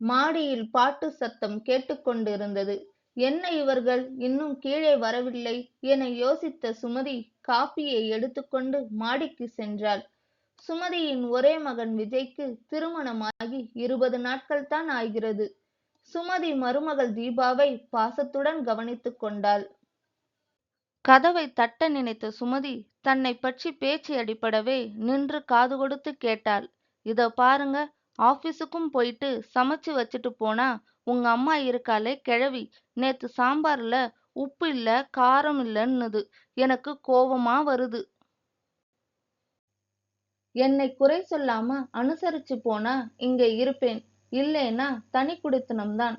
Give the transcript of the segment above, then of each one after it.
மாடியில் பாட்டு சத்தம் கேட்டுக்கொண்டிருந்தது. என்ன இவர்கள் இன்னும் கீழே வரவில்லை என யோசித்த சுமதி காபியை எடுத்துக்கொண்டு மாடிக்கு சென்றாள். சுமதியின் ஒரே மகன் விஜய்க்கு திருமணமாகி 20 நாட்கள்தான் ஆகிறது. சுமதி மருமகள் தீபாவை பாசத்துடன் கவனித்துக் கொண்டாள். கதவை தட்ட நினைத்த சுமதி தன்னை பற்றி பேச்சு அடிபடவே நின்று காது கொடுத்து கேட்டாள். இதோ பாருங்க, ஆபீஸுக்கும் போயிட்டு சமைச்சு வச்சுட்டு போனா உங்க அம்மா இருக்காளே கிழவி, நேத்து சாம்பார்ல உப்பு இல்ல காரம் இல்லன்னுது. எனக்கு கோவமா வருது. என்னை குறை சொல்லாம அனுசரிச்சு போனா இங்க இருப்பேன், இல்லைன்னா தனி குடித்தனம்தான்.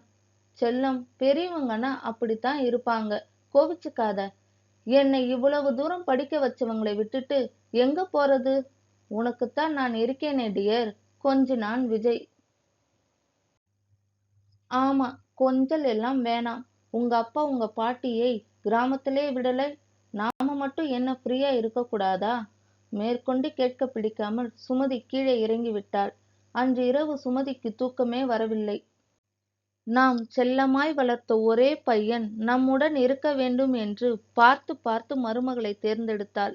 செல்லம், பெரியவங்கன்னா அப்படித்தான் இருப்பாங்க, கோவிச்சுக்காத. என்னை இவ்வளவு தூரம் படிக்க வச்சவங்களை விட்டுட்டு எங்க போறது? உனக்குத்தான் நான் இருக்கேனே டியர், கொஞ்சினான் விஜய். ஆமா, கொஞ்சல் எல்லாம் வேணாம். உங்க அப்பா உங்க பாட்டியை கிராமத்திலே விடலை, நாம மட்டும் என்ன ஃப்ரீயா இருக்க கூடாதா? மேற்கொண்டு கேட்க பிடிக்காமல் சுமதி கீழே இறங்கி விட்டாள். அன்று இரவு சுமதிக்கு தூக்கமே வரவில்லை. நாம் செல்லமாய் வளர்த்த ஒரே பையன் நம்முடன் இருக்க வேண்டும் என்று பார்த்து பார்த்து மருமகளை தேர்ந்தெடுத்தாள்.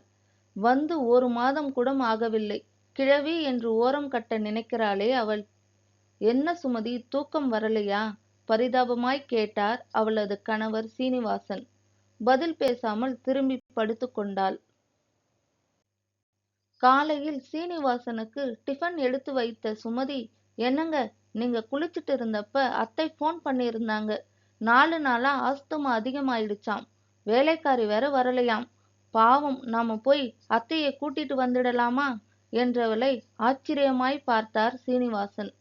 வந்து 1 மாதம் கூட ஆகவில்லை. கிழவி என்று ஓரம் கட்ட நினைக்கிறாளே அவள். என்ன சுமதி, தூக்கம் வரலையா? பரிதாபமாய் கேட்டார் அவளது கணவர் சீனிவாசன். பதில் பேசாமல் திரும்பி படுத்து கொண்டாள். காலையில் சீனிவாசனுக்கு டிஃபன் எடுத்து வைத்த சுமதி, என்னங்க, நீங்க குளிச்சுட்டு இருந்தப்ப அத்தை போன் பண்ணியிருந்தாங்க. 4 நாளா ஆஸ்துமா அதிகமாயிடுச்சாம். வேலைக்காரி வேற வரலையாம். பாவம், நாம போய் அத்தையை கூட்டிட்டு வந்துடலாமா என்றவளை ஆச்சரியமாய் பார்த்தார் சீனிவாசன்.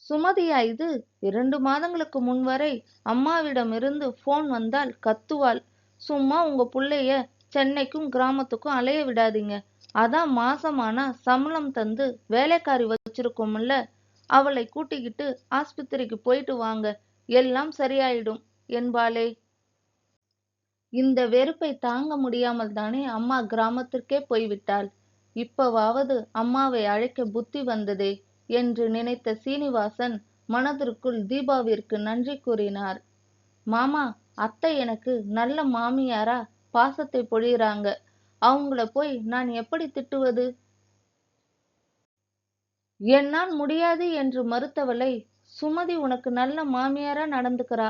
சுமதியா இது? 2 மாதங்களுக்கு முன்வரை அம்மாவிடமிருந்து போன் வந்தால் கத்துவாள். சும்மா உங்க புள்ளைய சென்னைக்கும் கிராமத்துக்கும் அலைய விடாதீங்க. அதான் மாசமானா சம்பளம் தந்து வேலைக்காரி வச்சிருக்கோம்ல, அவளை கூட்டிக்கிட்டு ஆஸ்பத்திரிக்கு போயிட்டு வாங்க, எல்லாம் சரியாயிடும் என்பாளே. இந்த வெறுப்பை தாங்க முடியாமல் தானே அம்மா கிராமத்திற்கே போய்விட்டாள். இப்பவாவது அம்மாவை அழைக்க புத்தி வந்ததே என்று நினைத்த சீனிவாசன் மனதிற்குள் தீபாவிற்கு நன்றி கூறினார். மாமா, அத்தை எனக்கு நல்ல மாமியாரா பாசத்தை பொழியறாங்க. அவங்கள போய் நான் எப்படி திட்டுவது? என்னால் முடியாது என்று மறுத்தவளை, சுமதி உனக்கு நல்ல மாமியாரா நடந்துக்கிறா,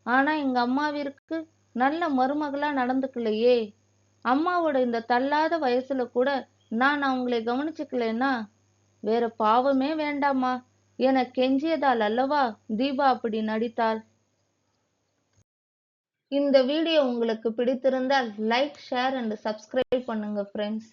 ஆனா எங்க அம்மாவிற்கு நல்ல மருமகளா நடந்துக்கலையே. அம்மாவோட இந்த தள்ளாத வயசுல கூட நான் அவங்களை கவனிச்சுக்கலன்னா வேற பாவமே வேண்டாமா என கெஞ்சியதால் அல்லவா தீபா அப்படி நடித்தாள். இந்த வீடியோ உங்களுக்கு பிடித்திருந்தால் லைக், ஷேர் அண்ட் சப்ஸ்கிரைப் பண்ணுங்க ஃப்ரெண்ட்ஸ்.